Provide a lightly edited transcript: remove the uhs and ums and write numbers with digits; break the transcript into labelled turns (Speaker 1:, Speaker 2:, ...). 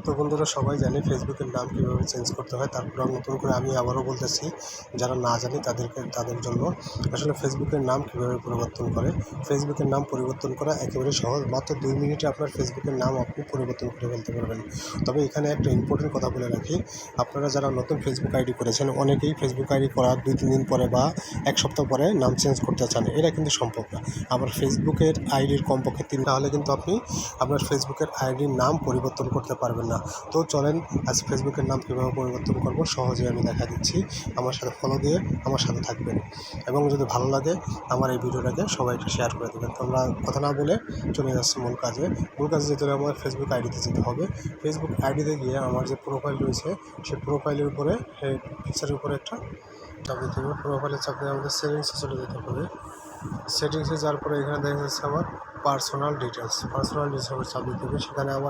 Speaker 1: তো বন্ধুরা সবাই জানে ফেসবুকের নাম কীভাবে চেঞ্জ করতে হয়। তারপর নতুন করে আমি আবারও বলতেছি, যারা না জানে তাদের জন্য আসলে ফেসবুকের নাম কীভাবে পরিবর্তন করে। ফেসবুকের নাম পরিবর্তন করা একেবারে সহজ, মাত্র 2 মিনিটে আপনার ফেসবুকের নাম আপনি পরিবর্তন করে ফেলতে পারবেন। তবে এখানে একটা ইম্পর্টেন্ট কথা বলে রাখি, আপনারা যারা নতুন ফেসবুক আইডি করেছেন, অনেকেই ফেসবুক আইডি করার 2-3 দিন পরে বা 1 সপ্তাহ পরে নাম চেঞ্জ করতে চান। এটা কিন্তু সম্ভব না। আবার ফেসবুকের আইডির কমপক্ষে 3 তাহলে কিন্তু আপনি আপনার ফেসবুকের আইডির নাম পরিবর্তন করতে পারবেন না। তো চলেন আজ ফেসবুকের নাম কীভাবে পরিবর্তন করব সহজে আমি দেখা দিচ্ছি। আমার সাথে ফলো দিয়ে আমার সাথে থাকবেন, এবং যদি ভালো লাগে আমার এই ভিডিওটাকে সবাইকে শেয়ার করে দেবেন। তো আমরা কথা না বলে চলে যাচ্ছি মূল কাজে যেতে হলে আমার ফেসবুক আইডিতে যেতে হবে। ফেসবুক আইডিতে গিয়ে আমার যে প্রোফাইল রয়েছে সেই প্রোফাইলের উপরে পিকচারের উপরে একটা চাপ দিতে হবে। প্রোফাইলে চাপ দিয়ে আমাদের সেটিংসে চলে যেতে হবে। সেটিংসে যাওয়ার পরে এখানে দেখা যাচ্ছে আমার পার্সোনাল ডিটেলস চাপ দিতে হবে। সেখানে আমার